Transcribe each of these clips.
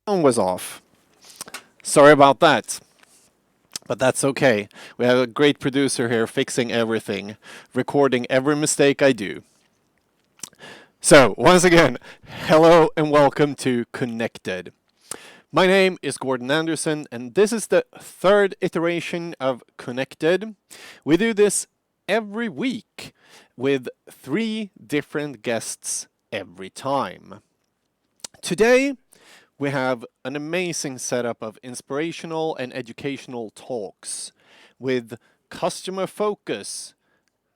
Sound was off. Sorry about that. But that's okay. We have a great producer here fixing everything, recording every mistake I do. So, once again, hello and welcome to Connected. My name is Gordon Anderson, and this is the third iteration of Connected. We do this every week with 3 different guests every time. Today, we have an amazing setup of inspirational and educational talks with customer focus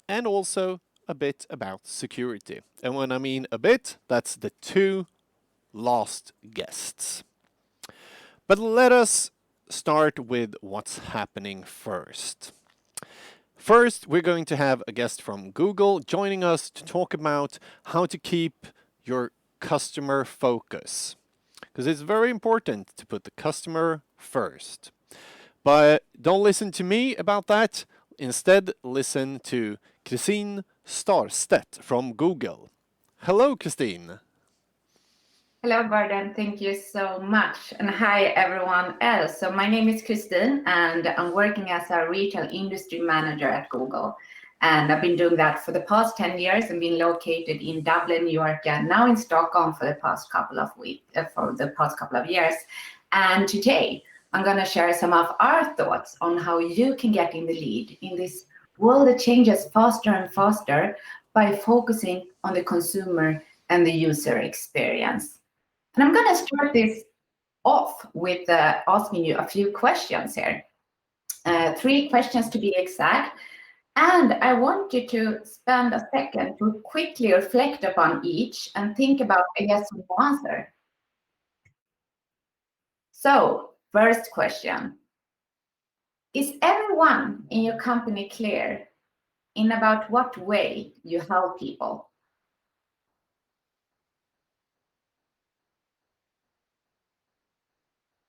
and also a bit about security. And when I mean a bit, that's the 2 last guests. But let us start with what's happening first. First, we're going to have a guest from Google joining us to talk about how to keep your customer focus. Because it's very important to put the customer first. But don't listen to me about that. Instead, listen to Christine Starstedt from Google. Hello, Christine. Hello, Gordon. Thank you so much. And hi, everyone else. So my name is Christine, and I'm working as a retail industry manager at Google. And I've been doing that for the past 10 years and been located in Dublin, New York, and now in Stockholm for the past couple of years. And today, I'm going to share some of our thoughts on how you can get in the lead in this world that changes faster and faster by focusing on the consumer and the user experience. And I'm going to start this off with asking you a few questions here. 3 questions to be exact. And I want you to spend a second to quickly reflect upon each and think about a yes or no answer. So, first question. Is everyone in your company clear in about what way you help people.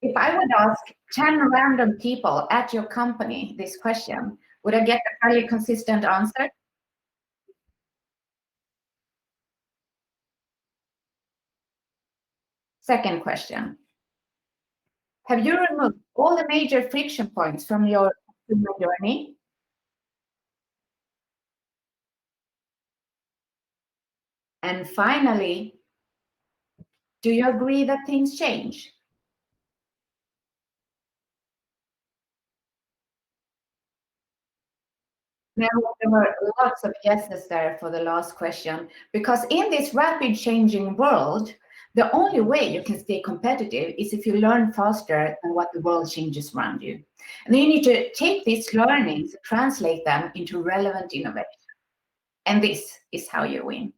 If I would ask 10 random people at your company this question, would I get a fairly consistent answer? Second question. Have you removed all the major friction points from your consumer journey? And finally, do you agree that things change? Now, there were lots of yeses there for the last question, because in this rapid changing world, the only way you can stay competitive is if you learn faster than what the world changes around you. And then you need to take these learnings, translate them into relevant innovation. And this is how you win.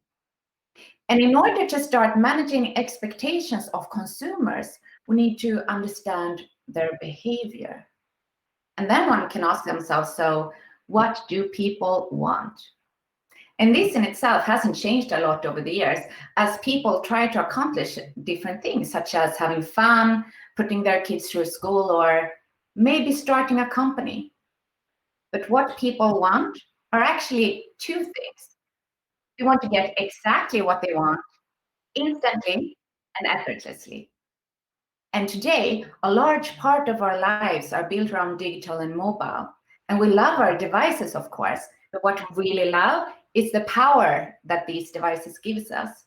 And in order to start managing expectations of consumers, we need to understand their behavior. And then one can ask themselves, so what do people want? And this in itself hasn't changed a lot over the years as people try to accomplish different things, such as having fun, putting their kids through school, or maybe starting a company. But what people want are actually two things. They want to get exactly what they want instantly and effortlessly. And today, a large part of our lives are built around digital and mobile. And we love our devices, of course, but what we really love is the power that these devices gives us.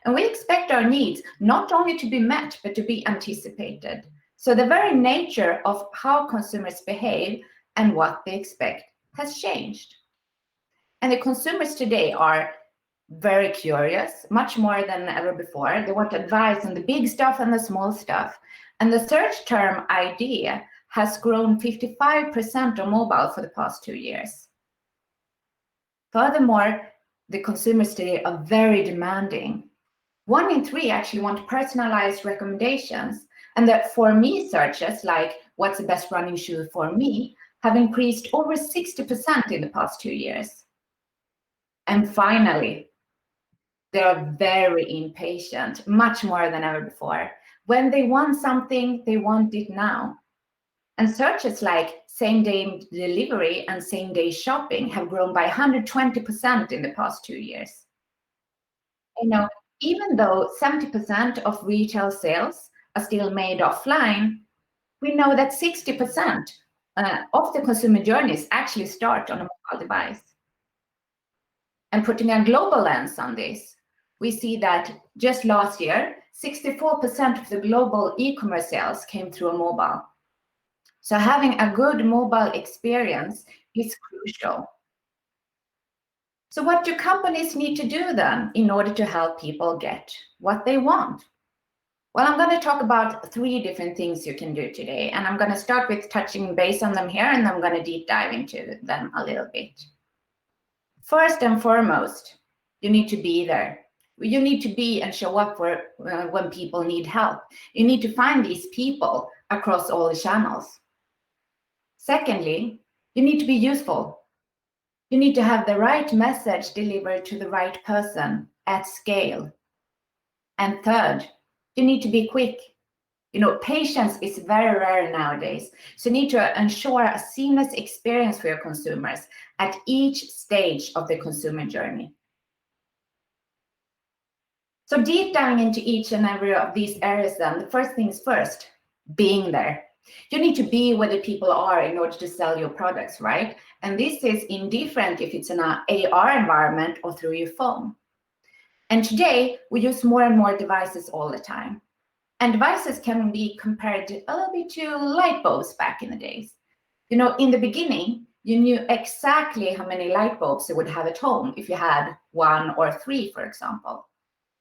And we expect our needs not only to be met, but to be anticipated. So the very nature of how consumers behave and what they expect has changed. And the consumers today are very curious, much more than ever before. They want advice on the big stuff and the small stuff. And the search term idea has grown 55% on mobile for the past 2 years. Furthermore, the consumers today are very demanding. 1 in 3 actually want personalized recommendations. And the for me searches, like what's the best running shoe for me, have increased over 60% in the past 2 years. And finally, they are very impatient, much more than ever before. When they want something, they want it now. And searches like same-day delivery and same-day shopping have grown by 120% in the past 2 years. Even though 70% of retail sales are still made offline, we know that 60% of the consumer journeys actually start on a mobile device. And putting a global lens on this, we see that just last year, 64% of the global e-commerce sales came through a mobile. So having a good mobile experience is crucial. So what do companies need to do then in order to help people get what they want? Well, I'm going to talk about 3 different things you can do today, and I'm going to start with touching base on them here, and I'm going to deep dive into them a little bit. First and foremost, you need to be there. You need to be and show up for when people need help. You need to find these people across all the channels. Secondly, you need to be useful. You need to have the right message delivered to the right person at scale. And third, you need to be quick. Patience is very rare nowadays. So you need to ensure a seamless experience for your consumers at each stage of the consumer journey. So deep diving into each and every of these areas then, the first things first, being there. You need to be where the people are in order to sell your products, right? And this is indifferent if it's in an AR environment or through your phone. And today, we use more and more devices all the time. And devices can be compared a little bit to light bulbs back in the days. In the beginning, you knew exactly how many light bulbs you would have at home if you had 1 or 3, for example.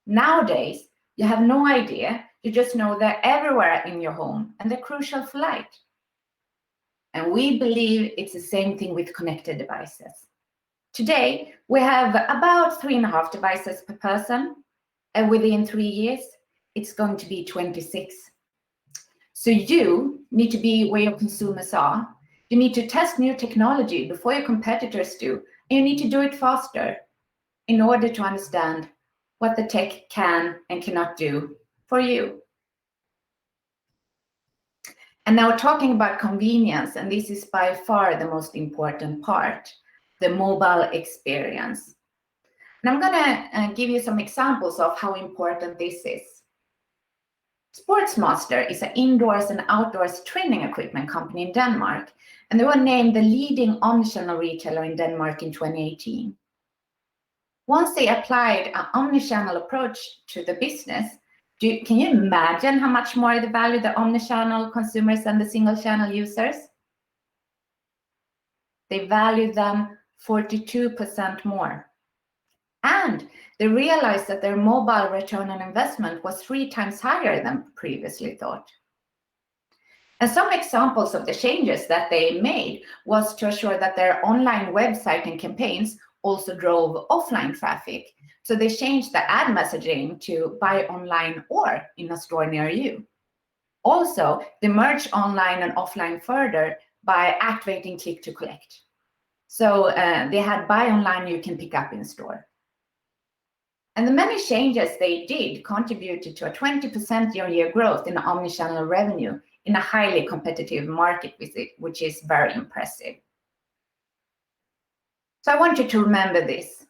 Nowadays, you have no idea. You just know they're everywhere in your home and they're crucial for light. And we believe it's the same thing with connected devices. Today, we have about 3.5 devices per person, and within 3 years, it's going to be 26. So you need to be where your consumers are. You need to test new technology before your competitors do, You need to do it faster in order to understand what the tech can and cannot do for you. And now talking about convenience, and this is by far the most important part, the mobile experience. And I'm going to give you some examples of how important this is. Sportsmaster is an indoors and outdoors training equipment company in Denmark, and they were named the leading omnichannel retailer in Denmark in 2018. Once they applied an omnichannel approach to the business, can you imagine how much more they value the omnichannel consumers than the single channel users? They value them 42% more. And they realized that their mobile return on investment was 3 times higher than previously thought. And some examples of the changes that they made was to assure that their online website and campaigns also drove offline traffic. So they changed the ad messaging to buy online or in a store near you. Also, they merged online and offline further by activating click to collect. So they had buy online, you can pick up in store. And the many changes they did contributed to a 20% year-on-year growth in omnichannel revenue in a highly competitive market visit, which is very impressive. So I want you to remember this.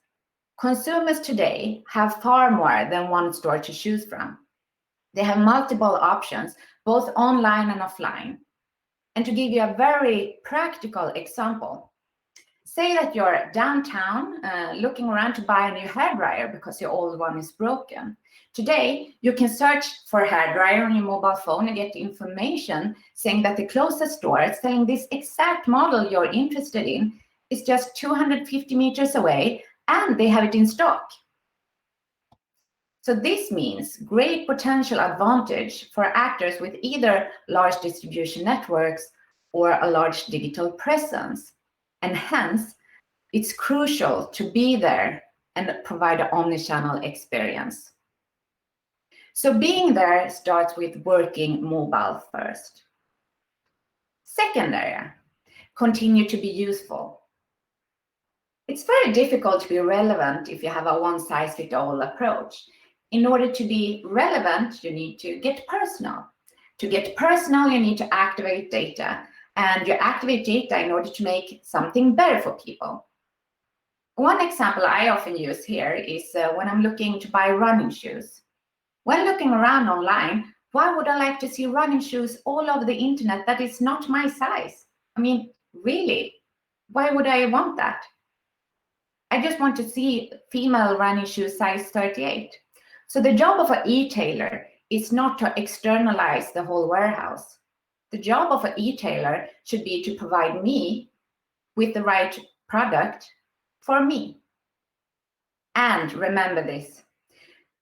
Consumers today have far more than one store to choose from. They have multiple options, both online and offline. And to give you a very practical example, say that you're downtown looking around to buy a new hairdryer because your old one is broken. Today, you can search for a hairdryer on your mobile phone and get information saying that the closest store selling this exact model you're interested in is just 250 meters away, and they have it in stock. So this means great potential advantage for actors with either large distribution networks or a large digital presence. And hence, it's crucial to be there and provide an omnichannel experience. So being there starts with working mobile first. Second area, continue to be useful. It's very difficult to be relevant if you have a one-size-fits-all approach. In order to be relevant, you need to get personal. To get personal, you need to activate data. And you activate data in order to make something better for people. One example I often use here is when I'm looking to buy running shoes. When looking around online, why would I like to see running shoes all over the internet that is not my size? I mean, really, why would I want that? I just want to see female running shoes size 38. So the job of an e-tailer is not to externalize the whole warehouse. The job of an e-tailer should be to provide me with the right product for me. And remember this,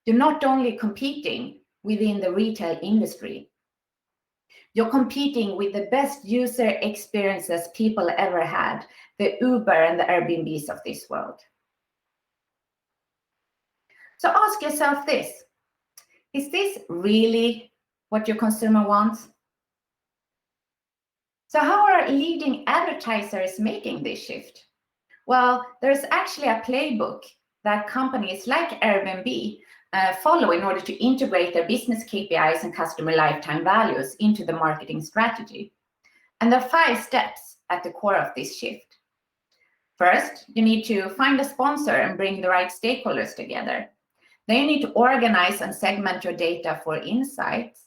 you're not only competing within the retail industry, you're competing with the best user experiences people ever had, the Uber and the Airbnbs of this world. So ask yourself this, is this really what your consumer wants? So how are leading advertisers making this shift? Well, there's actually a playbook that companies like Airbnb follow in order to integrate their business KPIs and customer lifetime values into the marketing strategy. And there are 5 steps at the core of this shift. First, you need to find a sponsor and bring the right stakeholders together. Then you need to organize and segment your data for insights.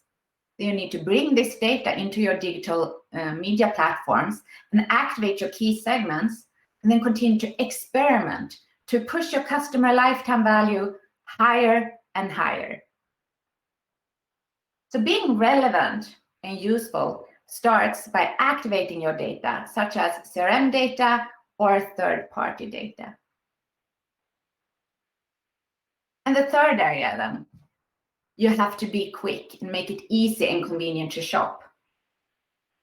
Then you need to bring this data into your digital media platforms and activate your key segments, and then continue to experiment to push your customer lifetime value higher and higher. So being relevant and useful starts by activating your data, such as CRM data or third-party data. And the third area then, you have to be quick and make it easy and convenient to shop.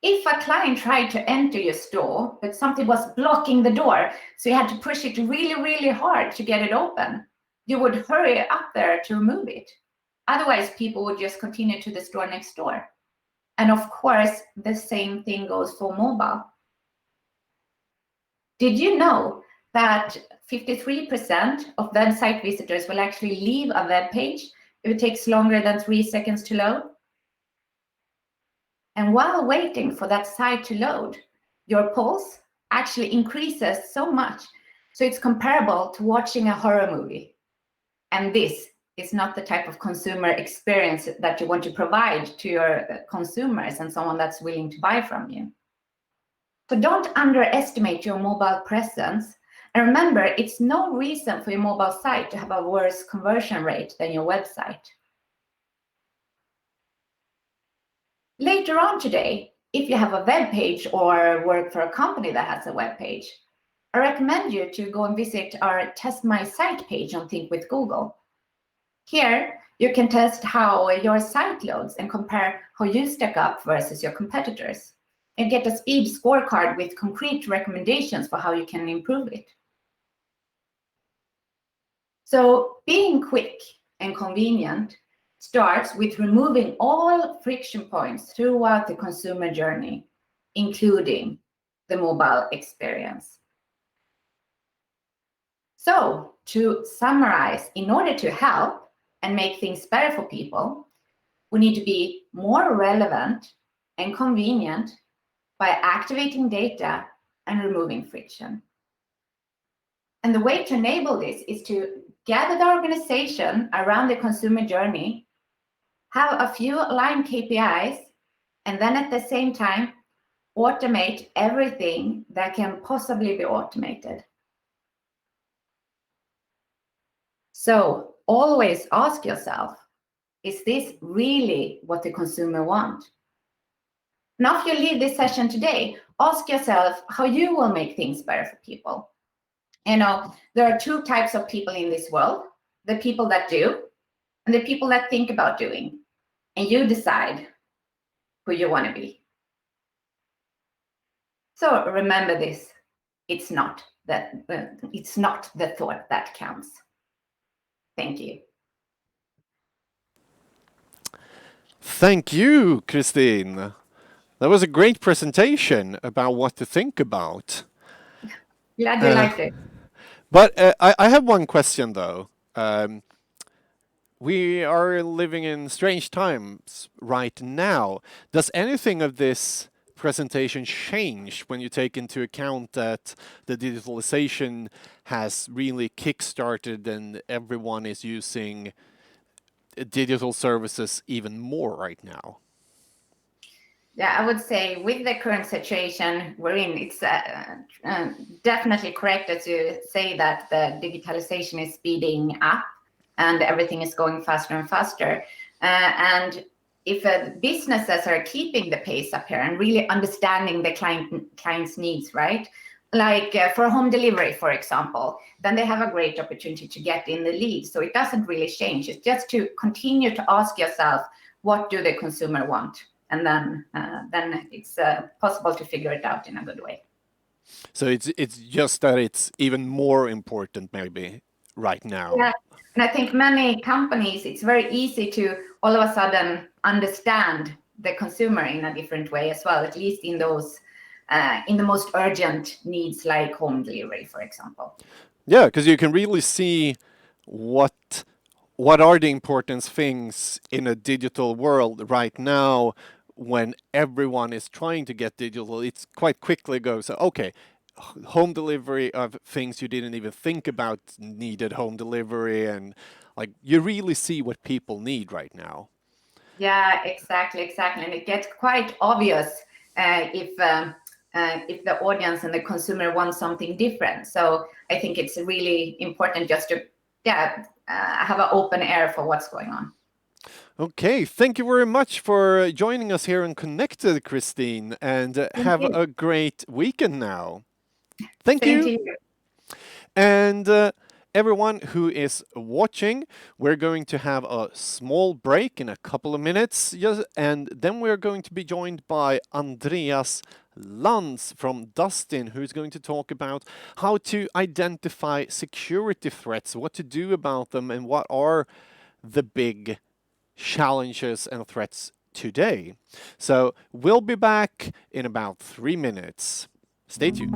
If a client tried to enter your store, but something was blocking the door, so you had to push it really, really hard to get it open, you would hurry up there to remove it. Otherwise, people would just continue to the store next door. And of course, the same thing goes for mobile. Did you know that 53% of website visitors will actually leave a web page if it takes longer than 3 seconds to load. And while waiting for that site to load, your pulse actually increases so much, so it's comparable to watching a horror movie. And this is not the type of consumer experience that you want to provide to your consumers and someone that's willing to buy from you. So don't underestimate your mobile presence. And remember, it's no reason for your mobile site to have a worse conversion rate than your website. Later on today, if you have a web page or work for a company that has a web page, I recommend you to go and visit our Test My Site page on Think with Google. Here, you can test how your site loads and compare how you stack up versus your competitors, and get a speed scorecard with concrete recommendations for how you can improve it. So being quick and convenient starts with removing all friction points throughout the consumer journey, including the mobile experience. So to summarize, in order to help and make things better for people, we need to be more relevant and convenient by activating data and removing friction. And the way to enable this is to gather the organization around the consumer journey, have a few aligned KPIs, and then at the same time, automate everything that can possibly be automated. So always ask yourself, is this really what the consumer wants? Now, if you leave this session today, ask yourself how you will make things better for people. You know, there are two types of people in this world: the people that do and the people that think about doing. And you decide who you want to be. So remember this: it's not the thought that counts. Thank you. Thank you, Christine. That was a great presentation about what to think about. Glad you liked it. But I have one question, though. We are living in strange times right now. Does anything of this presentation change when you take into account that the digitalization has really kickstarted and everyone is using digital services even more right now? Yeah, I would say with the current situation we're in, it's definitely correct as you say that the digitalization is speeding up and everything is going faster and faster. And if businesses are keeping the pace up here and really understanding the client's needs, right? Like for home delivery, for example, then they have a great opportunity to get in the lead. So it doesn't really change. It's just to continue to ask yourself, what do the consumer want? And then it's possible to figure it out in a good way. So it's just that it's even more important maybe right now. Yeah, and I think many companies, it's very easy to all of a sudden understand the consumer in a different way as well, at least in those in the most urgent needs like home delivery, for example. Yeah, because you can really see what are the important things in a digital world right now when everyone is trying to get digital. It's quite quickly goes, okay, home delivery of things you didn't even think about needed home delivery, and like you really see what people need right now. Yeah, exactly, and it gets quite obvious if the audience and the consumer want something different. So I think it's really important just to have an open air for what's going on. Okay, thank you very much for joining us here and Connected, Christine, and have a great weekend now. Thank Same you. to you. And everyone who is watching, we're going to have a small break in a couple of minutes, and then we're going to be joined by Andreas Lantz from Dustin, who's going to talk about how to identify security threats, what to do about them, and what are the big challenges and threats today. So we'll be back in about 3 minutes. Stay tuned.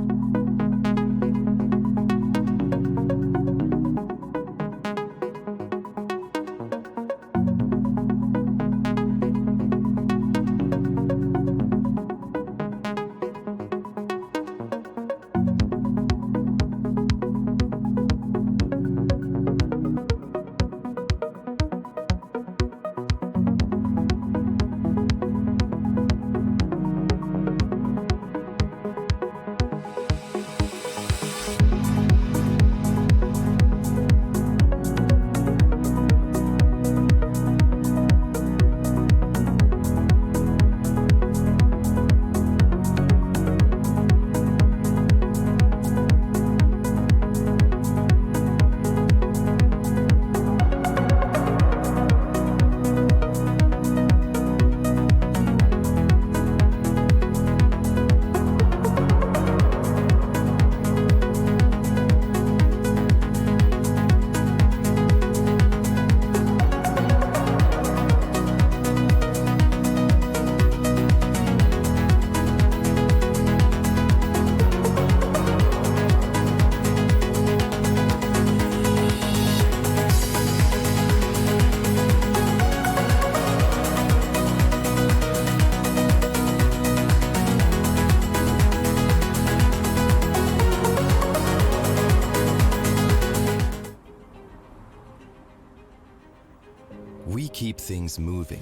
keep things moving.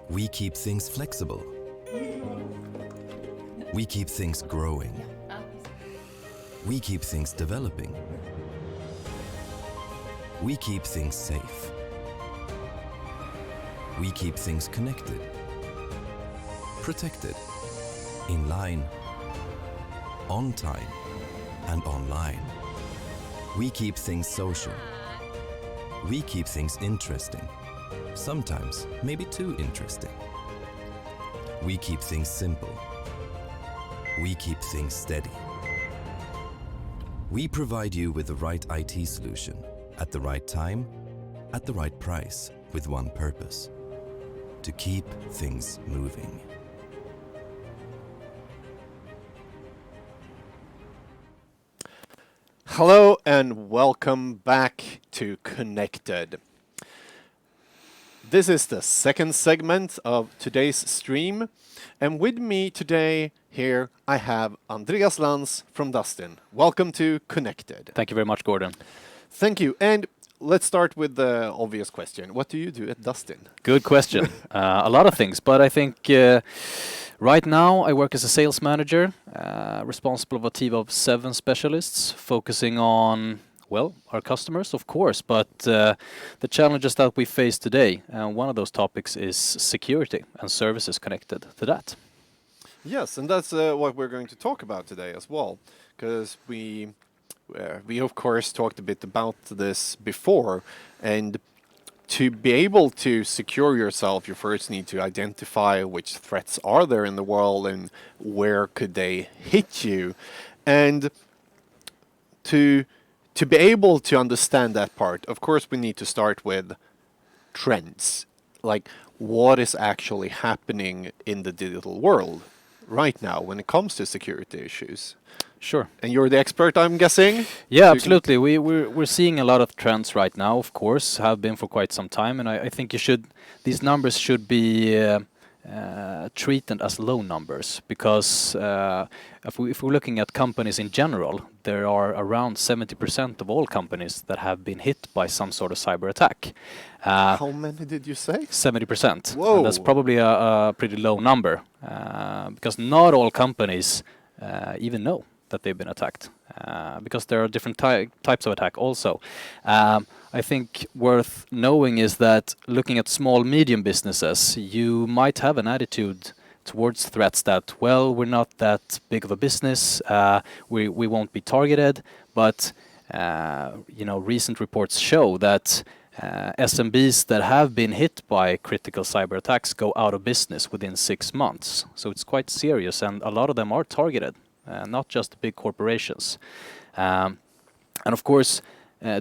We keep things flexible. We keep things growing. We keep things developing. We keep things safe. We keep things connected, protected, in line, on time, and online. We keep things social. We keep things interesting. Sometimes maybe too interesting. We keep things simple. We keep things steady. We provide you with the right IT solution at the right time, at the right price, with one purpose: to keep things moving. Hello and welcome back to Connected. This is the second segment of today's stream, and with me today here I have Andreas Lantz from Dustin. Welcome to Connected. Thank you very much, Gordon. Thank you. And let's start with the obvious question. What do you do at Dustin? Good question. A lot of things, but I think right now I work as a sales manager, responsible for a team of 7 specialists, focusing on, well, our customers, of course, but the challenges that we face today. One of those topics is security and services connected to that. Yes, and that's what we're going to talk about today as well, because we of course talked a bit about this before, and to be able to secure yourself, you first need to identify which threats are there in the world and where could they hit you, and to be able to understand that part, of course, we need to start with trends, like what is actually happening in the digital world right now when it comes to security issues. Sure. And you're the expert, I'm guessing? Yeah, absolutely. We're seeing a lot of trends right now, of course, have been for quite some time, and I think these numbers should be treated as low numbers, because if we're looking at companies in general, there are around 70% of all companies that have been hit by some sort of cyber attack. How many did you say? 70%. Whoa. And that's probably a pretty low number, because not all companies even know that they've been attacked, because there are different types of attack also. I think worth knowing is that looking at small, medium businesses, you might have an attitude towards threats that, well, we're not that big of a business, we won't be targeted, but recent reports show that SMBs that have been hit by critical cyber attacks go out of business within 6 months. So it's quite serious, and a lot of them are targeted. Not just big corporations. And of course,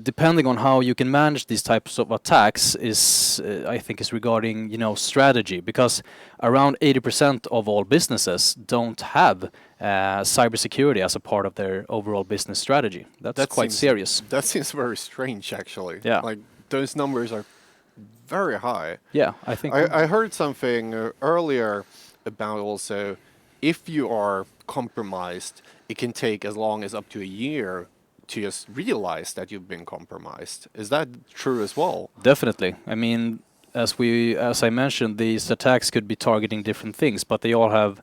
depending on how you can manage these types of attacks is, I think, is regarding, strategy, because around 80% of all businesses don't have cybersecurity as a part of their overall business strategy. That's quite serious. That seems very strange, actually. Yeah. Like, those numbers are very high. Yeah, I think... I heard something earlier about also, if you are compromised, it can take as long as up to a year to just realize that you've been compromised. Is that true as well? Definitely. I mean, as I mentioned, these attacks could be targeting different things, but they all have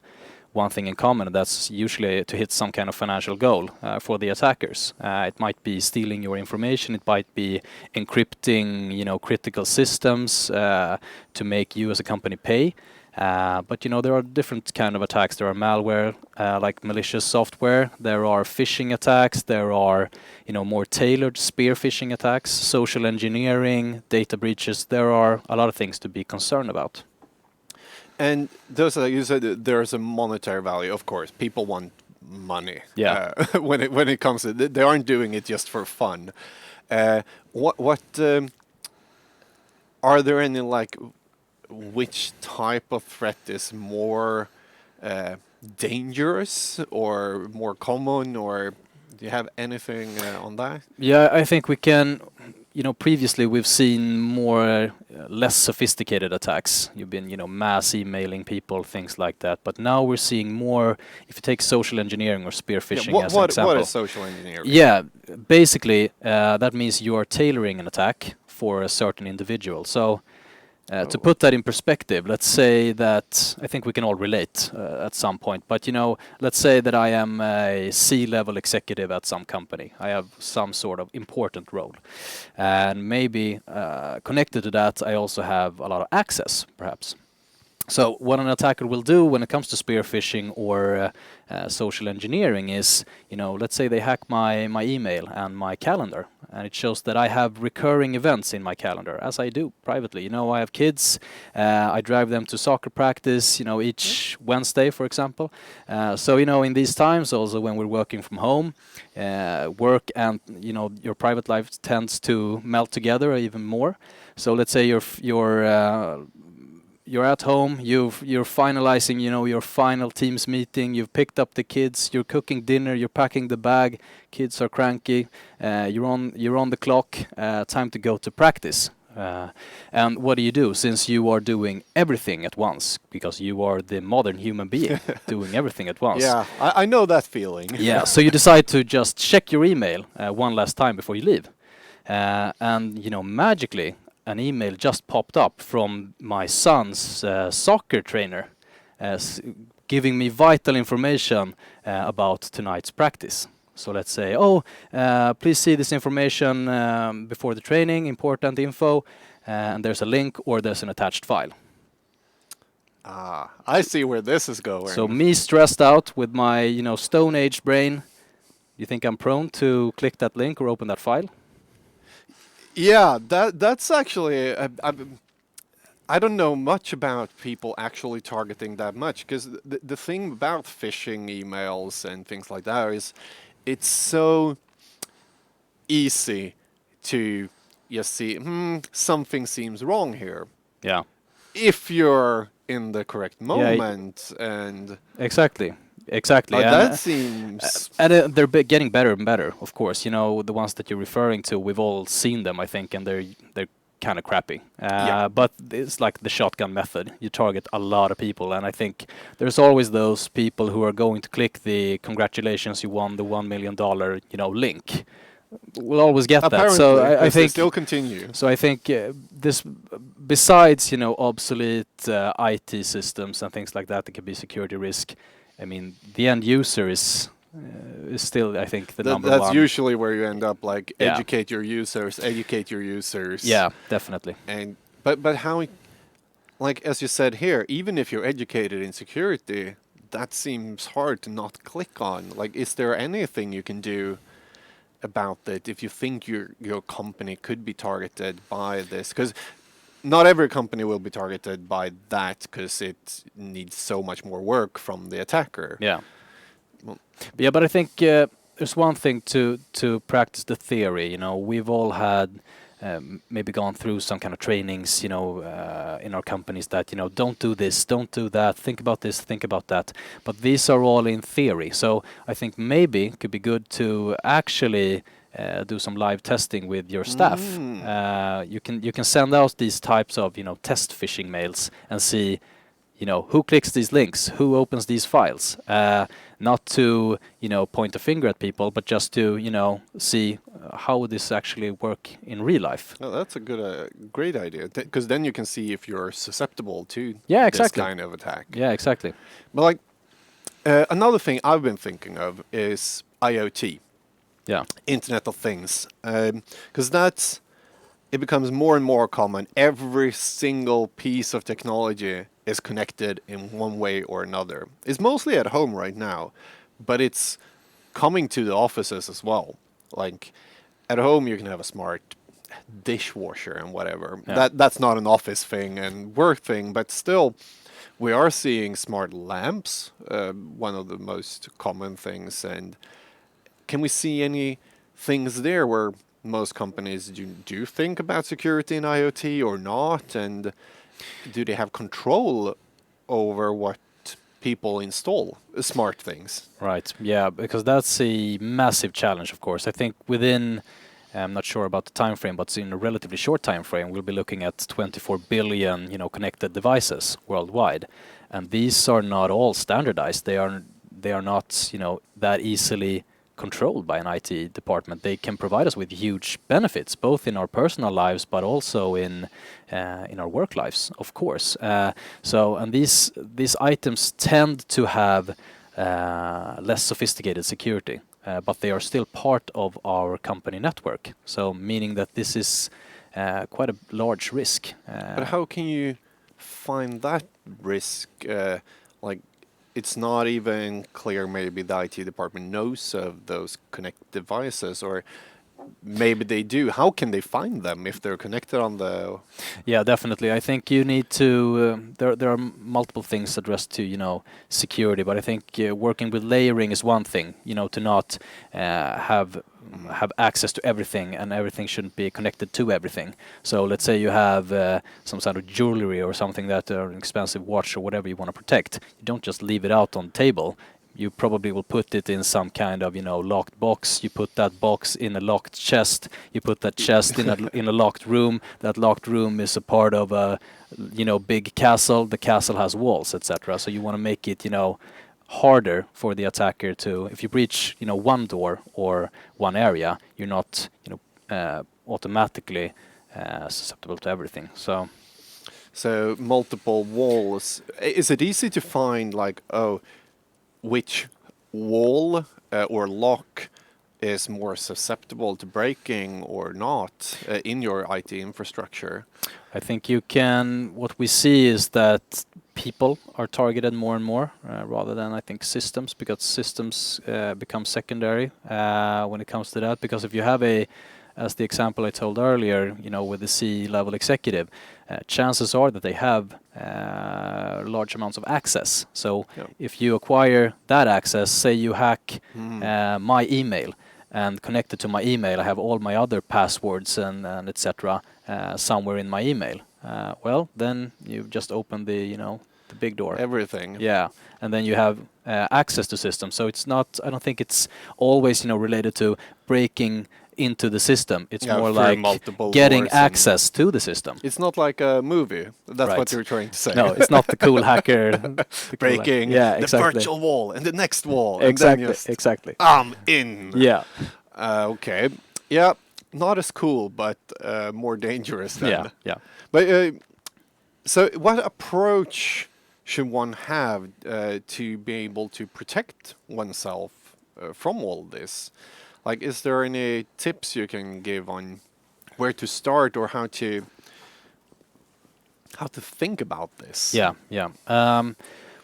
one thing in common, and that's usually to hit some kind of financial goal for the attackers. It might be stealing your information, it might be encrypting, critical systems to make you as a company pay. But there are different kind of attacks. There are malware, like malicious software. There are phishing attacks. There are, more tailored spear phishing attacks, social engineering, data breaches. There are a lot of things to be concerned about. And those, like you said, there's a monetary value. Of course, people want money. Yeah. When it comes to, they aren't doing it just for fun. Are there any which type of threat is more dangerous or more common, or do you have anything on that? Yeah, I think we can, previously we've seen more less sophisticated attacks. You've been, mass emailing people, things like that. But now we're seeing more, if you take social engineering or spear phishing as an example. What is social engineering? Yeah, basically that means you are tailoring an attack for a certain individual. So to put that in perspective, let's say that I think we can all relate at some point. But let's say that I am a C-level executive at some company. I have some sort of important role, and maybe connected to that, I also have a lot of access, perhaps. So what an attacker will do when it comes to spear phishing or social engineering is, let's say they hack my email and my calendar, and it shows that I have recurring events in my calendar, as I do privately. I have kids, I drive them to soccer practice, each Wednesday, for example. So, in these times also when we're working from home, work and, your private life tends to melt together even more. So let's say you're at home, you're finalizing, your final Teams meeting, you've picked up the kids, you're cooking dinner, you're packing the bag, kids are cranky, you're on the clock, time to go to practice. And what do? Since you are doing everything at once, because you are the modern human being doing everything at once. Yeah, I know that feeling. Yeah, so you decide to just check your email one last time before you leave. And, magically, an email just popped up from my son's soccer trainer giving me vital information about tonight's practice. So let's say, please see this information before the training, important info, and there's a link or there's an attached file. I see where this is going. So me stressed out with my, Stone Age brain, you think I'm prone to click that link or open that file? Yeah, that's actually... I don't know much about people actually targeting that much, because the thing about phishing emails and things like that is it's so easy to just see, something seems wrong here. Yeah. If you're in the correct moment and... Exactly. that seems... And they're getting better and better, of course. The ones that you're referring to, we've all seen them, I think, and they're kind of crappy. But it's like the shotgun method. You target a lot of people, and I think there's always those people who are going to click the congratulations, you won the $1 million, link. We'll always get Apparently, that. So I think still continue. So I think this, besides obsolete IT systems and things like that could be security risk. I mean, the end user is still, I think, the number one. That's usually where you end up, educate your users. Yeah, definitely. And but how, as you said here, even if you're educated in security, that seems hard to not click on. Is there anything you can do about it if you think your company could be targeted by this? Because not every company will be targeted by that, because it needs so much more work from the attacker. Yeah. Yeah, but I think there's one thing to practice the theory. We've all had maybe gone through some kind of trainings, in our companies that, don't do this, don't do that, think about this, think about that. But these are all in theory. So I think maybe it could be good to actually do some live testing with your staff. You can send out these types of, test phishing mails and see, who clicks these links, who opens these files. Not to, point a finger at people, but just to, see how would this actually work in real life. Oh, that's a great idea, because then you can see if you're susceptible to exactly. this kind of attack. Yeah, exactly. But another thing I've been thinking of is IoT. Yeah. Internet of Things. Because it becomes more and more common. Every single piece of technology is connected in one way or another. It's mostly at home right now, but it's coming to the offices as well. At home you can have a smart dishwasher and whatever. Yeah. That's not an office thing and work thing, but still we are seeing smart lamps, one of the most common things. And can we see any things there where most companies do think about security in IoT or not? And do they have control over what people install smart things? Right, yeah, because that's a massive challenge, of course. I think within, I'm not sure about the time frame, but in a relatively short time frame, we'll be looking at 24 billion, connected devices worldwide. And these are not all standardized. They are not, that easily controlled by an IT department, they can provide us with huge benefits, both in our personal lives, but also in our work lives, of course. And these items tend to have less sophisticated security, but they are still part of our company network. So meaning that this is quite a large risk. But how can you find that risk? Like, it's not even clear maybe the IT department knows of those connected devices, or maybe they do. How can they find them if they're connected on the... Yeah, definitely. I think you need to. There are multiple things addressed to security, but I think working with layering is one thing. To not have access to everything, and everything shouldn't be connected to everything. So let's say you have some sort of jewelry or something that are an expensive watch or whatever you want to protect. You don't just leave it out on the table. You probably will put it in some kind of locked box. You put that box in a locked chest. You put that chest in a locked room. That locked room is a part of a big castle. The castle has walls, etc. So you want to make it harder for the attacker to, if you breach one door or one area, you're not automatically susceptible to everything. So multiple walls. Is it easy to find which wall or lock is more susceptible to breaking or not in your IT infrastructure? I think what we see is that people are targeted more and more rather than, I think, systems, because systems become secondary when it comes to that. Because if you have as the example I told earlier, with the C-level executive, chances are that they have large amounts of access. So if you acquire that access, say you hack my email, and connected to my email, I have all my other passwords and etc. Somewhere in my email. Well, then you just open the big door. Everything. Yeah, and then you have access to systems. So it's not. I don't think it's always related to breaking into the system. It's more like getting access to the system. It's not like a movie. That's Right. what you're trying to say. No, it's not the cool hacker Breaking Yeah, the exactly. virtual wall and the next wall. Exactly. And then just, Exactly. I'm in. Yeah. Okay. Yeah. Not as cool, but more dangerous then. Yeah. Yeah. But so, what approach should one have to be able to protect oneself from all this? Like, is there any tips you can give on where to start or how to think about this? Yeah, yeah.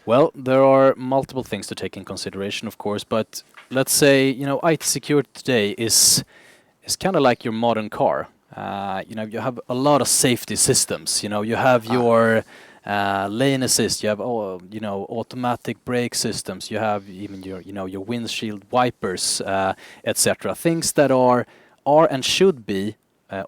Well, there are multiple things to take in consideration, of course, but let's say, IT security today is kind of like your modern car. You have a lot of safety systems. You have your lane assist, you have automatic brake systems, you have even your windshield wipers, etc. Things that are and should be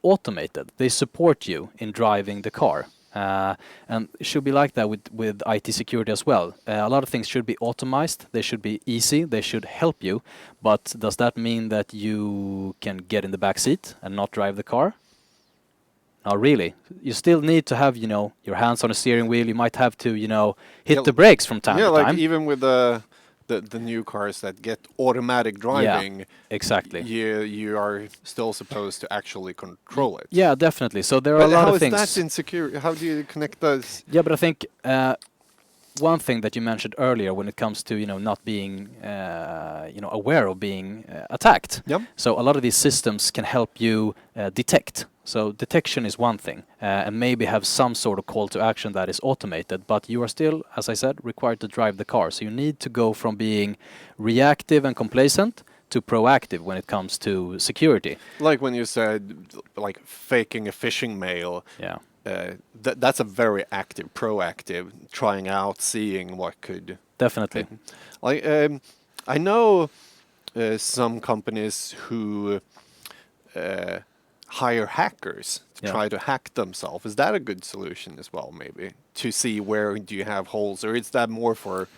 automated. They support you in driving the car. And it should be like that with IT security as well. A lot of things should be automized. They should be easy. They should help you. But does that mean that you can get in the back seat and not drive the car? Not really. You still need to have, your hands on the steering wheel. You might have to, hit the brakes from time to time. Yeah, like even with the new cars that get automatic driving. Yeah, exactly. You are still supposed to actually control it. Yeah, definitely. So there are a lot of things. How is that insecure? How do you connect those? Yeah, but I think one thing that you mentioned earlier when it comes to not being aware of being attacked. Yep. So a lot of these systems can help you detect. So detection is one thing, and maybe have some sort of call to action that is automated, but you are still, as I said, required to drive the car. So you need to go from being reactive and complacent to proactive when it comes to security. Like when you said, like faking a phishing mail. Yeah. That's a very active, proactive, trying out, seeing what could. Definitely. Like I know some companies who hire hackers to try to hack themselves. Is that a good solution as well, maybe? To see where do you have holes, or is that more for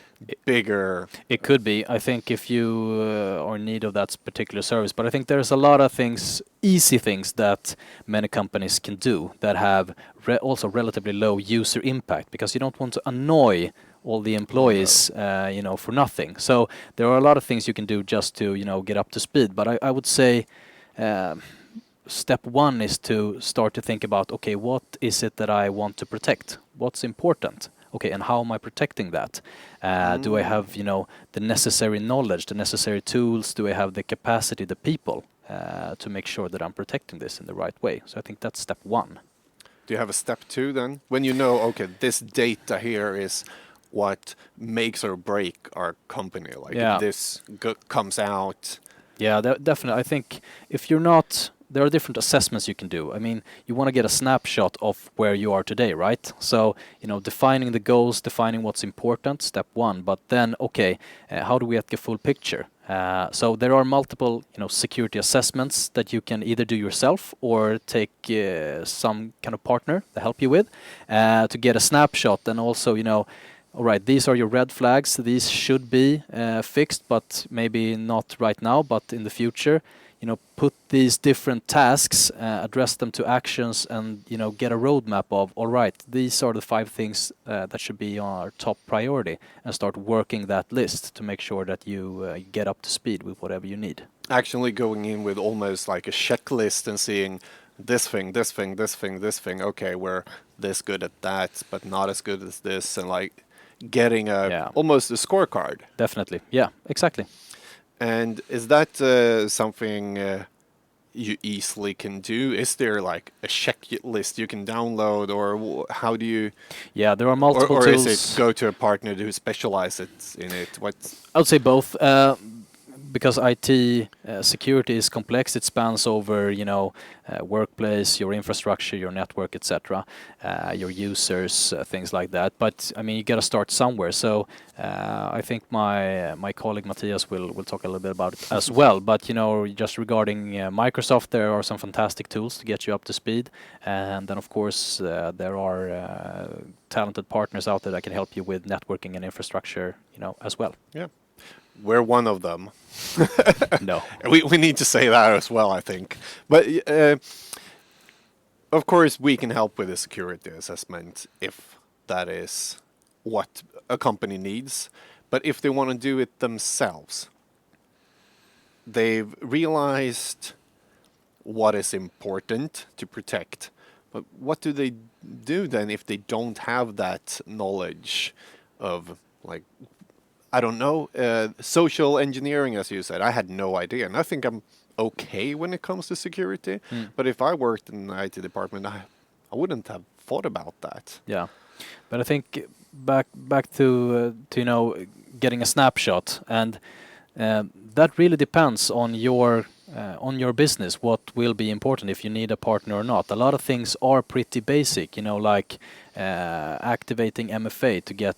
bigger... It could be. I think if you are in need of that particular service. But I think there's a lot of things, easy things that many companies can do that have also relatively low user impact, because you don't want to annoy all the employees, for nothing. So there are a lot of things you can do just to, get up to speed. But I would say step one is to start to think about, okay, what is it that I want to protect? What's important? Okay, and how am I protecting that? Do I have, the necessary knowledge, the necessary tools? Do I have the capacity, the people, to make sure that I'm protecting this in the right way? So I think that's step one. Do you have a step two then? When you know, okay, this data here is what makes or break our company. Like Yeah. if this comes out. Yeah, definitely. I think if you're not, there are different assessments you can do. I mean, you want to get a snapshot of where you are today, right? So, defining the goals, defining what's important, step one. But then, okay, how do we get the full picture? So there are multiple, security assessments that you can either do yourself or take some kind of partner to help you with to get a snapshot. And also, all right, these are your red flags. These should be fixed, but maybe not right now, but in the future. Put these different tasks, address them to actions, and get a roadmap of, all right, these are the 5 things that should be our top priority, and start working that list to make sure that you get up to speed with whatever you need. Actually going in with almost like a checklist and seeing this thing, this thing, this thing, this thing. Okay, we're this good at that, but not as good as this, and like getting almost a scorecard. Definitely, yeah, exactly. And is that something you easily can do? Is there like a checklist you can download, or how do you? Yeah, there are multiple or tools. is it go to a partner who specializes in it? What? I would say both. Because IT security is complex, it spans over, workplace, your infrastructure, your network, etc., your users, things like that. But I mean, you got to start somewhere. So I think my colleague Matthias will talk a little bit about it as well. But just regarding Microsoft, there are some fantastic tools to get you up to speed, and then of course there are talented partners out there that can help you with networking and infrastructure, as well. Yeah. We're one of them. No. We need to say that as well, I think. But of course, we can help with the security assessment if that is what a company needs. But if they want to do it themselves, they've realized what is important to protect. But what do they do then if they don't have that knowledge of, like, I don't know, social engineering, as you said? I had no idea. And I think I'm okay when it comes to security. But if I worked in the IT department, I wouldn't have thought about that. Yeah, but I think back to getting a snapshot, and that really depends on your business, what will be important, if you need a partner or not. A lot of things are pretty basic, like activating MFA to get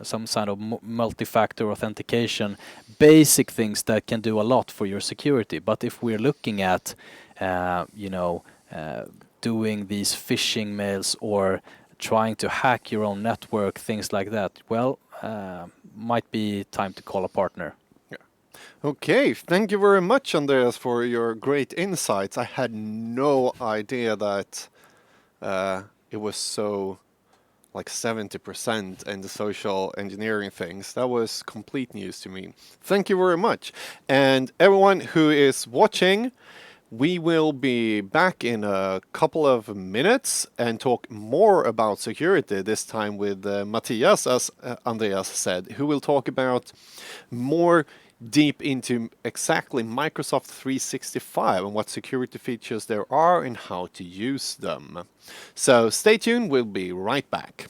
some kind of multi-factor authentication, basic things that can do a lot for your security. But if we're looking at doing these phishing mails or trying to hack your own network, things like that, well, might be time to call a partner. Okay, thank you very much, Andreas, for your great insights. I had no idea that it was so like 70% in the social engineering things. That was complete news to me. Thank you very much. And everyone who is watching, we will be back in a couple of minutes and talk more about security, this time with Matthias, as Andreas said, who will talk about more deep into exactly Microsoft 365 and what security features there are and how to use them. So stay tuned, we'll be right back.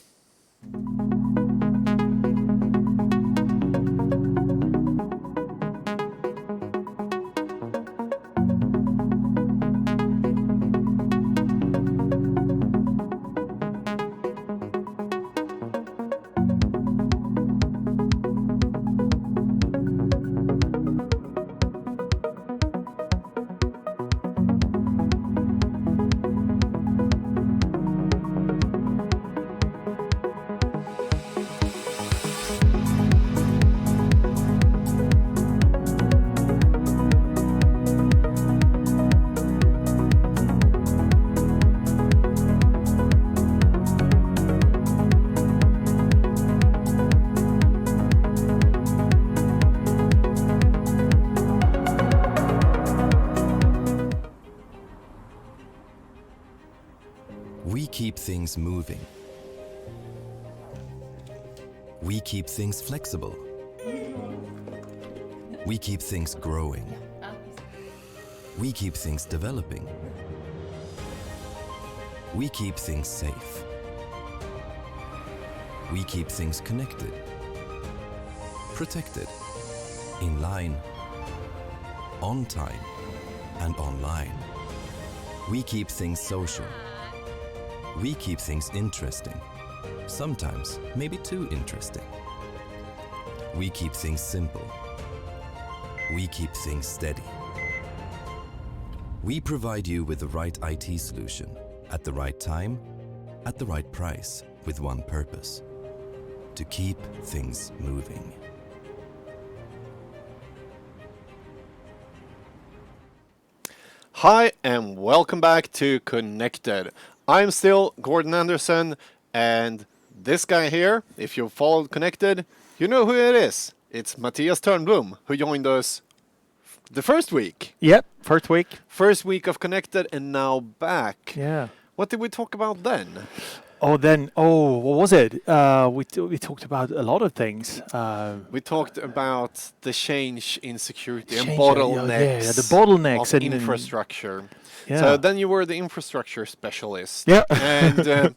keep things moving. We keep things flexible. We keep things growing. We keep things developing. We keep things safe. We keep things connected, protected, in line, on time, and online. We keep things social. We keep things interesting. Sometimes maybe too interesting. We keep things simple. We keep things steady. We provide you with the right IT solution at the right time, at the right price, with one purpose: to keep things moving. Hi and welcome back to Connected. I'm still Gordon Anderson, and this guy here, if you've followed Connected, you know who it is. It's Matthias Törnblom, who joined us the first week. Yep, first week. First week of Connected and now back. Yeah. What did we talk about then? What was it? We talked about a lot of things. We talked about the change in security and Change, bottlenecks. the bottlenecks of and infrastructure. Yeah. So then you were the infrastructure specialist. Yeah. And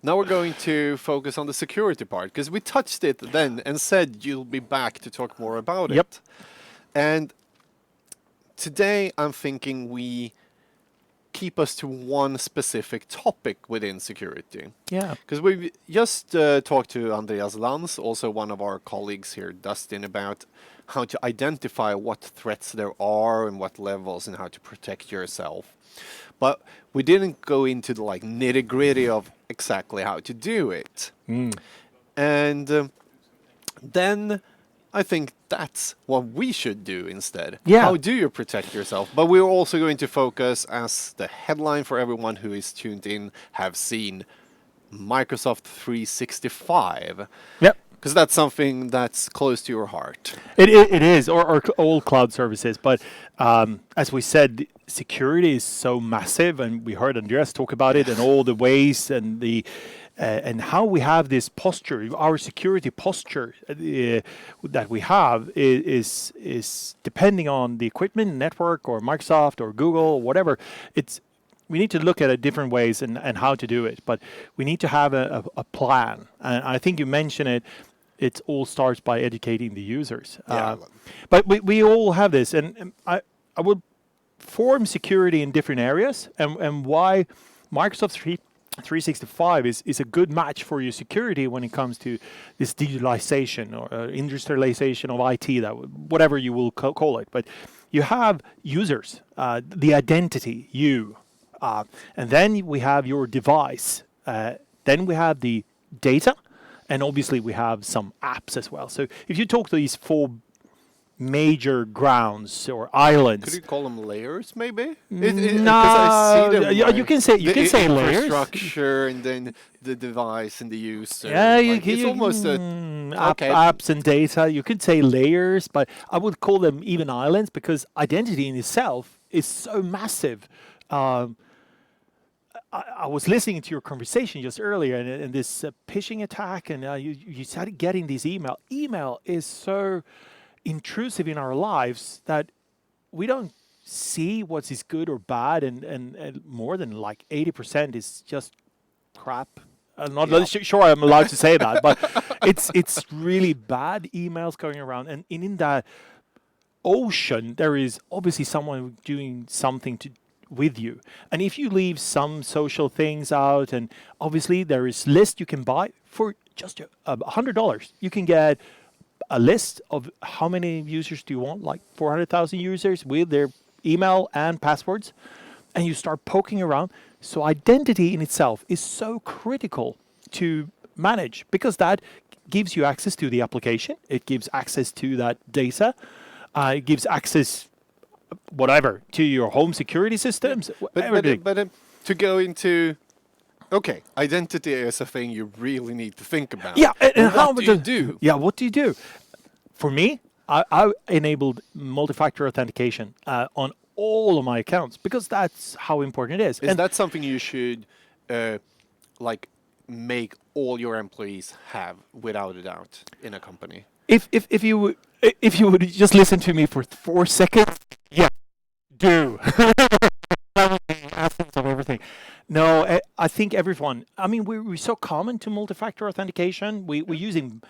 now we're going to focus on the security part, because we touched it then and said you'll be back to talk more about Yep. it. And today I'm thinking we keep us to one specific topic within security. Yeah. Because we've just talked to Andreas Lantz, also one of our colleagues here, Dustin, about how to identify what threats there are and what levels and how to protect yourself. But we didn't go into the nitty-gritty of exactly how to do it. And then I think that's what we should do instead. Yeah. How do you protect yourself? But we're also going to focus, as the headline for everyone who is tuned in have seen, Microsoft 365. Yep. Because that's something that's close to your heart. It is, or all cloud services. But as we said, security is so massive, and we heard Andreas talk about it, and all the ways and the and how we have this posture, our security posture that we have is depending on the equipment, network, or Microsoft, or Google, whatever. We need to look at it different ways and how to do it, but we need to have a plan. And I think you mentioned it. It all starts by educating the users. Yeah. But we all have this, and I would form security in different areas, and why Microsoft 365 is a good match for your security when it comes to this digitalization or industrialization of IT, whatever you will call it. But you have users, the identity, you, and then we have your device. Then we have the data, and obviously we have some apps as well. So if you talk to these four major grounds or islands. Could you call them layers, maybe? No, you can say layers. Infrastructure and then the device and the user. Yeah, it's almost apps and data. You could say layers, but I would call them even islands because identity in itself is so massive. I was listening to your conversation just earlier, and this phishing attack, and you started getting these email. Email is so intrusive in our lives that we don't see what is good or bad, and more than 80% is just crap. I'm not sure I'm allowed to say that, but it's really bad emails going around, and in that ocean there is obviously someone doing something with you. And if you leave some social things out, and obviously there is list you can buy for just $100, you can get a list of how many users do you want, like 400,000 users with their email and passwords, and you start poking around. So identity in itself is so critical to manage because that gives you access to the application. It gives access to that data. It gives access whatever to your home security systems. But to go into identity is a thing you really need to think about. Yeah, and what do you do? Yeah, what do you do? For me, I enabled multi-factor authentication on all of my accounts because that's how important it is. Is that something you should like make all your employees have without a doubt in a company? If you would just listen to me for 4 seconds, yeah, do. That would be the essence of everything. No, I think everyone. I mean, we're so common to multi-factor authentication. We're using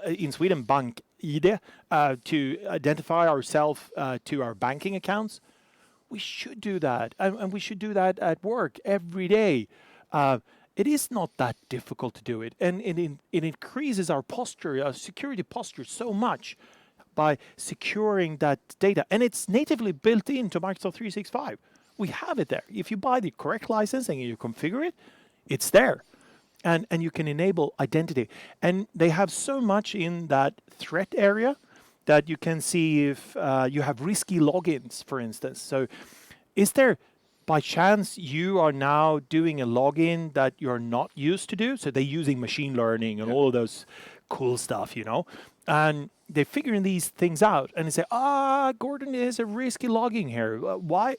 in Sweden BankID to identify ourselves to our banking accounts. We should do that, and we should do that at work every day. It is not that difficult to do it, and it increases our posture, our security posture, so much by securing that data, and it's natively built into Microsoft 365. We have it there. If you buy the correct license and you configure it, it's there, and you can enable identity. And they have so much in that threat area that you can see if you have risky logins, for instance. So, is there, by chance, you are now doing a login that you're not used to do? So they're using machine learning and all of those cool stuff, and they're figuring these things out, and they say, Gordon, is a risky login here. Why?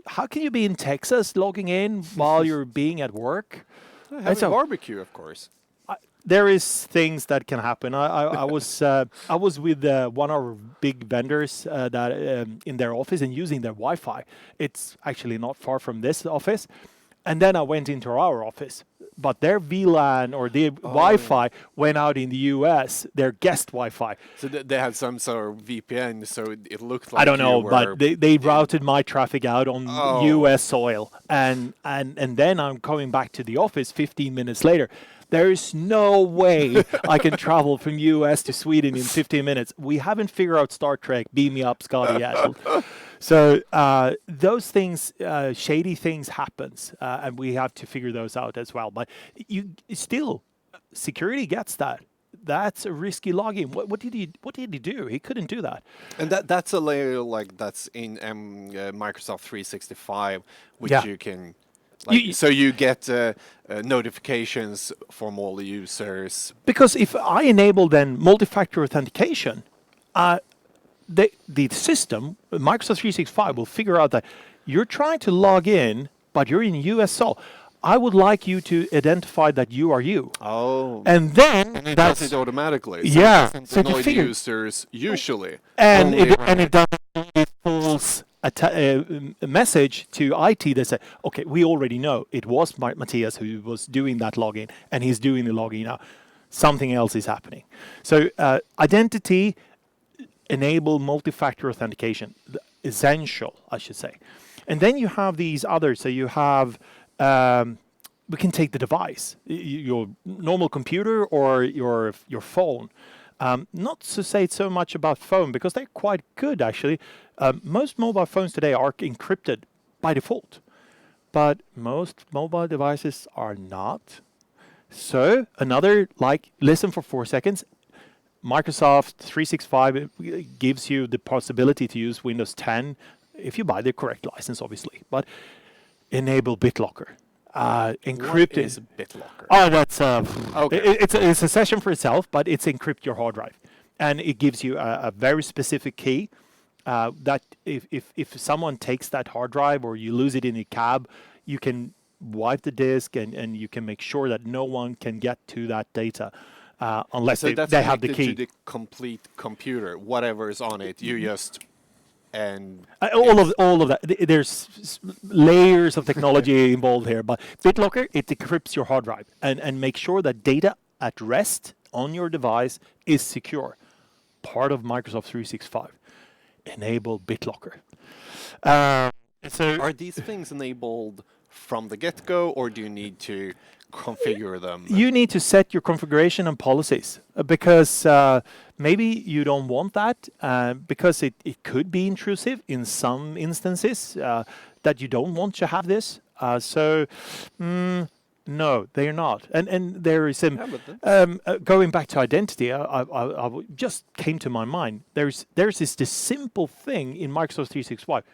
How can you be in Texas logging in while you're being at work? Have a barbecue, of course. There is things that can happen. I was with one of our big vendors that in their office and using their Wi-Fi. It's actually not far from this office, and then I went into our office. But their VLAN or their Wi-Fi went out in the US, their guest Wi-Fi. So they had some sort of VPN, so it looked like I don't know, but they routed my traffic out on US soil. And then I'm coming back to the office 15 minutes later. There's no way I can travel from US to Sweden in 15 minutes. We haven't figured out Star Trek, beam me up, Scotty, yet. So those things, shady things happens, and we have to figure those out as well. But you still, security gets that. That's a risky login. What did he do? He couldn't do that. And that's a layer like that's in Microsoft 365, which you can. So you get notifications from all the users. Because if I enable then multi-factor authentication, the system, Microsoft 365, will figure out that you're trying to log in, but you're in US soil. I would like you to identify that you are you. Oh. And then it does it automatically. So yeah. It doesn't annoy the users usually. And it doesn't it pulls a message to IT that said, okay, we already know it was Matthias who was doing that login, and he's doing the login now. Something else is happening. So identity enable multi-factor authentication, essential, I should say. And then you have these others. So you have, we can take the device, your normal computer or your phone. Not to say so much about phone, because they're quite good, actually. Most mobile phones today are encrypted by default, but most mobile devices are not. So listen for 4 seconds. Microsoft 365 gives you the possibility to use Windows 10 if you buy the correct license, obviously. But enable BitLocker. Encrypt What is BitLocker? Oh, that's okay. It's a session for itself, but it's encrypt your hard drive, and it gives you a very specific key that if someone takes that hard drive or you lose it in a cab, you can wipe the disk and you can make sure that no one can get to that data. Unless they have the key. To the complete computer, whatever is on it, you just and all of that. There's layers of technology involved here, but BitLocker, it decrypts your hard drive and makes sure that data at rest on your device is secure. Part of Microsoft 365. Enable BitLocker. So are these things enabled from the get-go, or do you need to configure them? You need to set your configuration and policies because maybe you don't want that because it could be intrusive in some instances that you don't want to have this. No, they're not. And there is some going back to identity. I just came to my mind. There's this simple thing in Microsoft 365.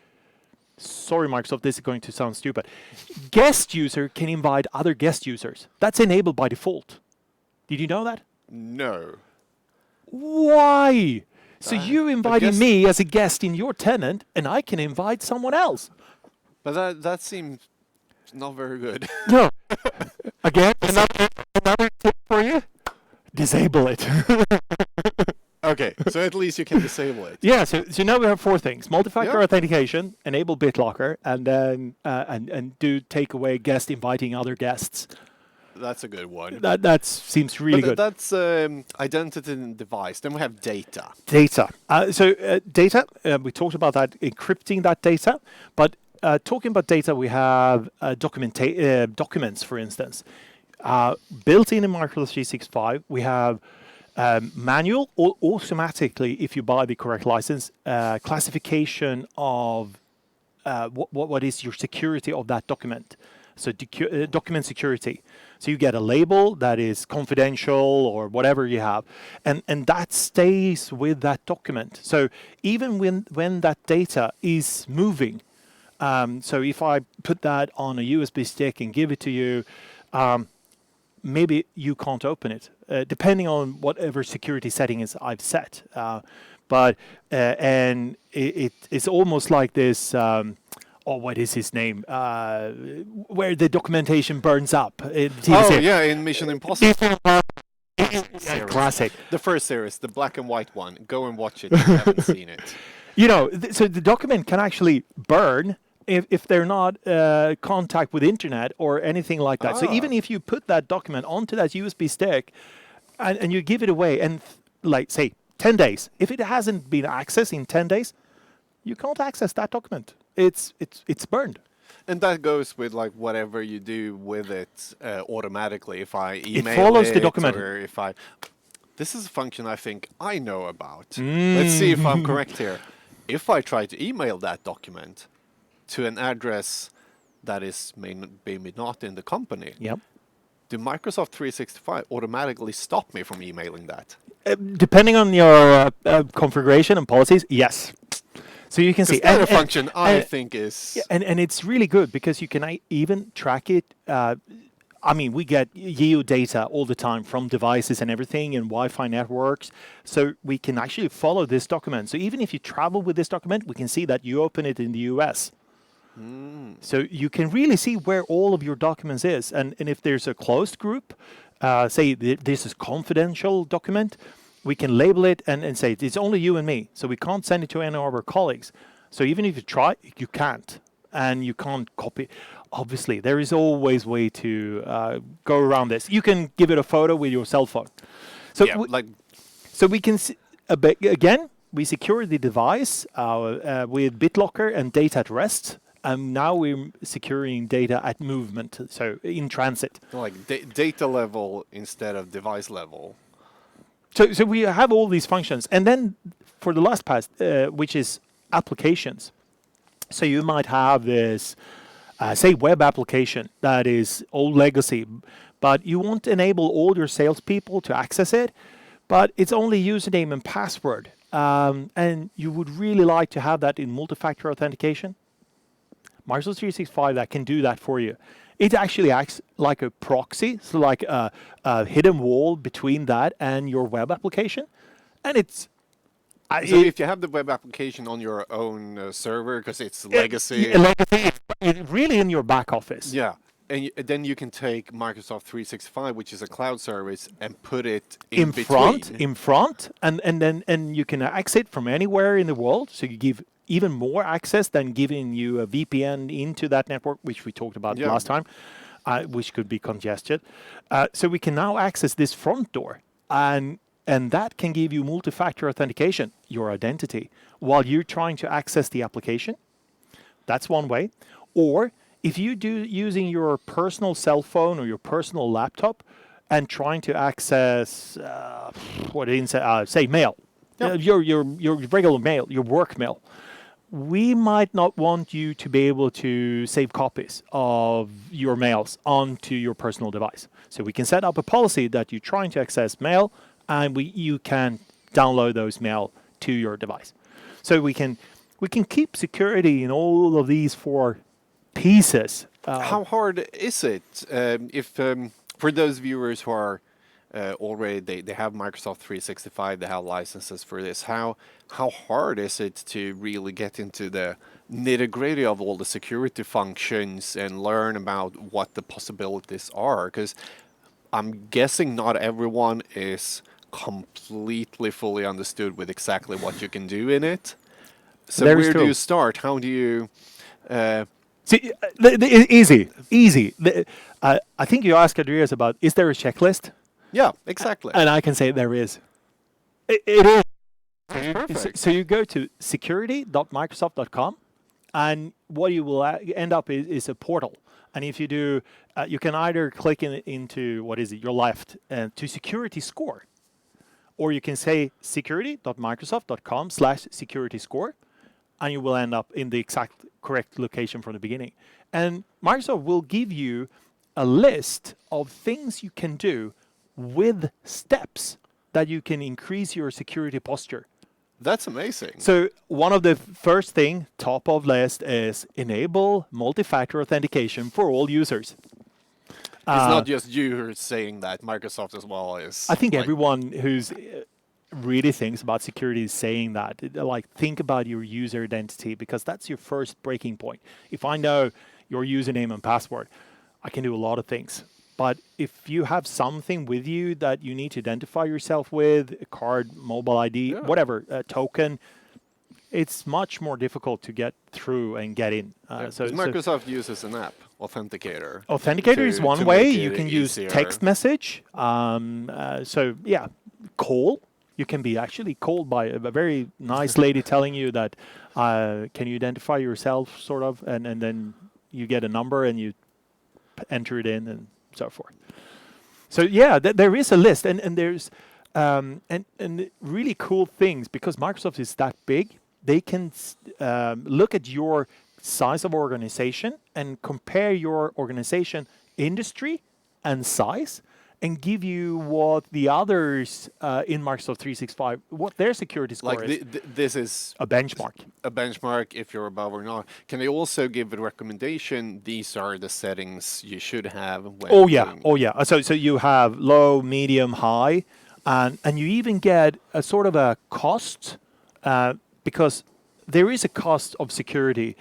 Sorry, Microsoft, this is going to sound stupid. Guest user can invite other guest users. That's enabled by default. Did you know that? No. Why? So you invited me as a guest in your tenant, and I can invite someone else. But that seems not very good. No. Again, another tip for you: disable it. Okay, so at least you can disable it. Yeah, so now we have 4 things: multi-factor Yeah. authentication, enable BitLocker, and then and do take away guest inviting other guests. That's a good one. That seems really good. That's identity and device. Then we have data. Data. Data. We talked about that, encrypting that data. But talking about data, we have documents, for instance, built in Microsoft 365. We have manual or automatically, if you buy the correct license, classification of what is your security of that document. So document security. So you get a label that is confidential or whatever you have, and that stays with that document. So even when that data is moving, so if I put that on a USB stick and give it to you, maybe you can't open it, depending on whatever security settings I've set. And it's almost like this. What is his name? Where the documentation burns up. In Mission Impossible. Classic. The first series, the black and white one. Go and watch it if you haven't seen it. So the document can actually burn if they're not contact with internet or anything like that. So even if you put that document onto that USB stick and you give it away, and like say 10 days, if it hasn't been accessed in 10 days, you can't access that document. It's burned. And that goes with like whatever you do with it automatically. If I email follows the document. or if I... This is a function I think I know about. Let's see if I'm correct here. If I try to email that document to an address that is maybe not in the company, Yep. do Microsoft 365 automatically stop me from emailing that? Depending on your configuration and policies, yes. So you can see. That's a function I think is... Yeah, and it's really good because you can even track it. We get geo data all the time from devices and everything and Wi-Fi networks. So we can actually follow this document. So even if you travel with this document, we can see that you open it in the US. So you can really see where all of your documents is. And if there's a closed group, say this is confidential document, we can label it and say it's only you and me. So we can't send it to any of our colleagues. So even if you try, you can't. And you can't copy. Obviously, there is always way to go around this. You can give it a photo with your cell phone. So so we can again, we secure the device with BitLocker and data at rest. And now we're securing data at movement, so in transit. Like data level instead of device level. So we have all these functions. And then for the last part, which is applications. So you might have this, say, web application that is old legacy, but you want to enable all your salespeople to access it, but it's only username and password. And you would really like to have that in multi-factor authentication. Microsoft 365 that can do that for you. It actually acts like a proxy, so like a hidden wall between that and your web application. And it's... So if you have the web application on your own server, because it's legacy... Legacy is really in your back office. Yeah. And then you can take Microsoft 365, which is a cloud service, and put it in front, and you can access it from anywhere in the world. So you give even more access than giving you a VPN into that network, which we talked about last time, which could be congested. So we can now access this front door, and that can give you multi-factor authentication, your identity, while you're trying to access the application. That's one way. Or if you do using your personal cell phone or your personal laptop and trying to access say mail, your regular mail, your work mail, we might not want you to be able to save copies of your mails onto your personal device. So we can set up a policy that you're trying to access mail, and you can download those mail to your device. So we can keep security in all of these 4 pieces. How hard is it if for those viewers who are already they have Microsoft 365, they have licenses for this. How hard is it to really get into the nitty-gritty of all the security functions and learn about what the possibilities are? Because I'm guessing not everyone is completely fully understood with exactly what you can do in it. So There is where do true. you start? How do you See, easy. I think you asked Andreas about, is there a checklist? yeah, exactly. And I can say there is. It is. Perfect. So you go to security.microsoft.com, and what you will end up is a portal. And if you do, you can either click into, what is it, your left, to security score, or you can say security.microsoft.com/security score, and you will end up in the exact correct location from the beginning. And Microsoft will give you a list of things you can do with steps that you can increase your security posture. That's amazing. So one of the first thing, top of list, is enable multi-factor authentication for all users. It's not just you who's saying that. Microsoft as well is. I think like, everyone who's really thinks about security is saying that. Like, think about your user identity, because that's your first breaking point. If I know your username and password, I can do a lot of things. But if you have something with you that you need to identify yourself with, a card, mobile ID, whatever, a token, it's much more difficult to get through and get in. So Microsoft uses an app, Authenticator. Authenticator is one to way. make You it can use easier. text message. So yeah, call. You can be actually called by a very nice lady telling you that, can you identify yourself, sort of, and then you get a number and you enter it in and so forth. So yeah, there is a list, and there's and really cool things, because Microsoft is that big. They can look at your size of organization and compare your organization industry and size, and give you what the others in Microsoft 365, what their security score Like is. this is A benchmark. a benchmark if you're above or not. Can they also give a recommendation? These are the settings you should have. When Oh yeah, doing- oh yeah. So you have low, medium, high, and you even get a sort of a cost, because there is a cost of security.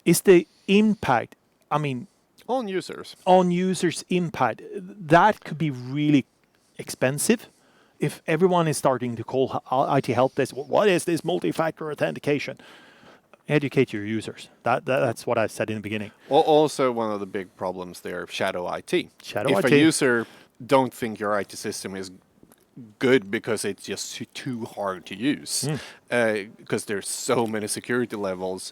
Is the impact? I mean, on users. on users' impact, that could be really expensive. If everyone is starting to call IT help desk, what is this multi-factor authentication? Educate your users. That's what I said in the beginning. Also, one of the big problems there, shadow IT. Shadow if IT. a user don't think your IT system is good because it's just too hard to use, because there's so many security levels,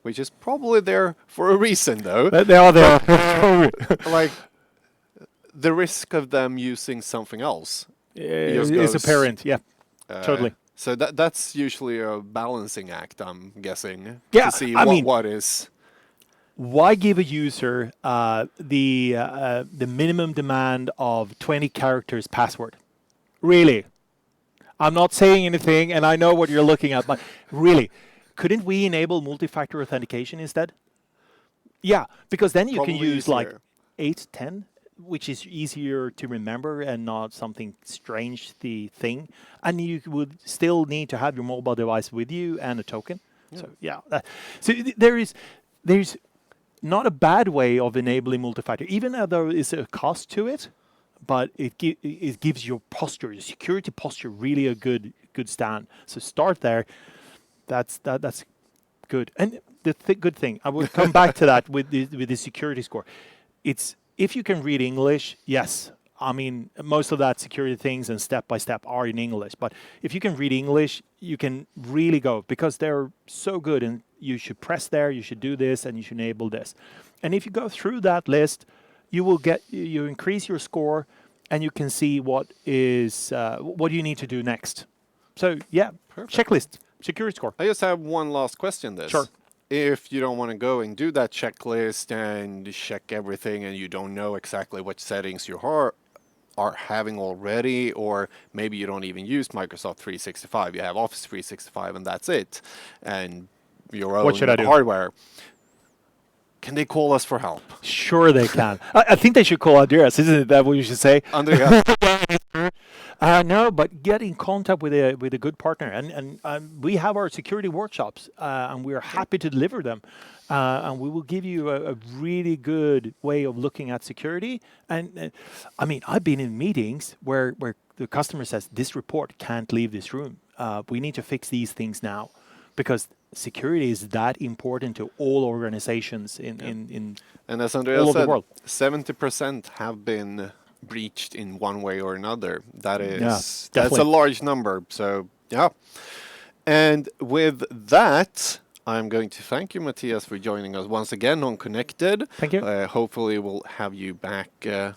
which is probably there for a reason, though. They are there. Like the risk of them using something else just It's goes, apparent. Yeah, totally. So that's usually a balancing act, I'm guessing. Yeah, to see I mean- what is. Why give a user the minimum demand of 20 characters password? Really? I'm not saying anything, and I know what you're looking at, but really, couldn't we enable multi-factor authentication instead? Yeah, because then you can Probably use like easier. 8, 10, which is easier to remember and not something strange, the thing. And you would still need to have your mobile device with you and a token. So yeah, there's not a bad way of enabling multi-factor, even though there is a cost to it, but it gives your posture, your security posture, really a good stand. So start there. That's good. And the good thing, I will come back to that with the security score. It's if you can read English, yes. I mean, most of that security things and step by step are in English. But if you can read English, you can really go, because they're so good. And you should press there, you should do this, and you should enable this. And if you go through that list, you will you increase your score, and you can see what you need to do next. So yeah, checklist, security score. I just have one last question. Sure. If you don't want to go and do that checklist and check everything, and you don't know exactly what settings you are having already, or maybe you don't even use Microsoft 365, you have Office 365 and that's it, and your own What should I do? hardware, what should you do? What should I do? What should you do? What should I do? can they call us for help? Sure, they can. I think they should call Andreas. Isn't that what you should say? Andrea, No, but get in contact with a good partner, and we have our security workshops, and we are happy to deliver them, and we will give you a really good way of looking at security. And I mean, I've been in meetings where the customer says this report can't leave this room. We need to fix these things now, because security is that important to all organizations in and as Andrea all over the said, world. 70% have been breached in one way or another. That's a definitely. large number. So yeah. And with that, I'm going to thank you, Matthias, for joining us once again on Connected. Thank you. Hopefully, we'll have you back at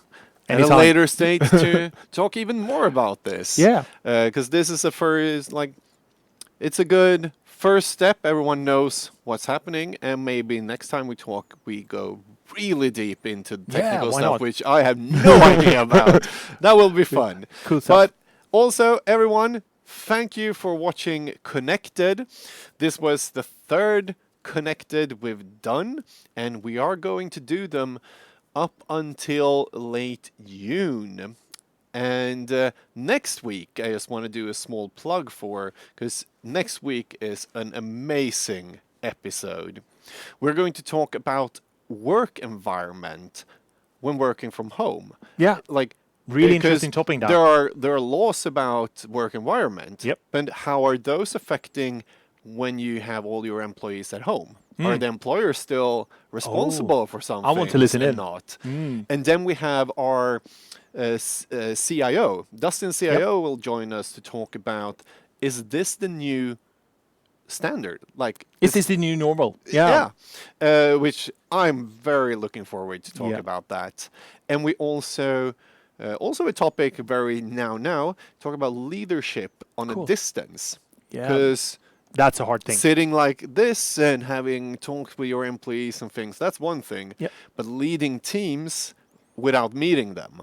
a Anytime. later stage to talk even more about this. Yeah. Because this is a first, like, it's a good first step. Everyone knows what's happening, and maybe next time we talk, we go really deep into technical why stuff, not? which I have no idea about. That will be fun. Cool stuff. But also, everyone, thank you for watching Connected. This was the third Connected we've done, and we are going to do them up until late June. And next week, I just want to do a small plug for, because next week is an amazing episode. We're going to talk about work environment when working from home. Yeah. Like, Really because interesting topic now. there are laws about work environment. Yep. And how are those affecting when you have all your employees at home? Are the employers still responsible for something? I want to listen in. Not. And then we have our CIO. Dustin CIO will join us to talk about, is this the new standard? Like, Is this the new normal? which I'm very looking forward to talk Yeah. about that. And we also a topic very now talk about leadership on a Cool. distance. Yeah. Because That's a hard thing. sitting like this and having talked with your employees and things, that's one thing. Yep. But leading teams without meeting them.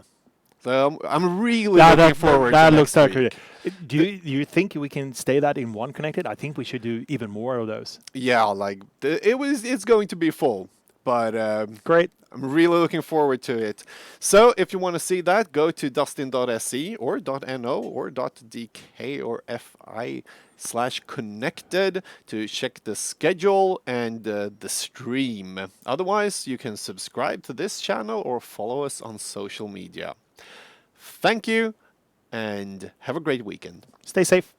So I'm really Yeah, looking forward that to looks next so week. cool. Do you think we can stay that in one Connected? I think we should do even more of those. Yeah, like it's going to be full. But Great. I'm really looking forward to it. So if you want to see that, go to dustin.se or .no or .dk or fi/connected to check the schedule and the stream. Otherwise, you can subscribe to this channel or follow us on social media. Thank you and have a great weekend. Stay safe.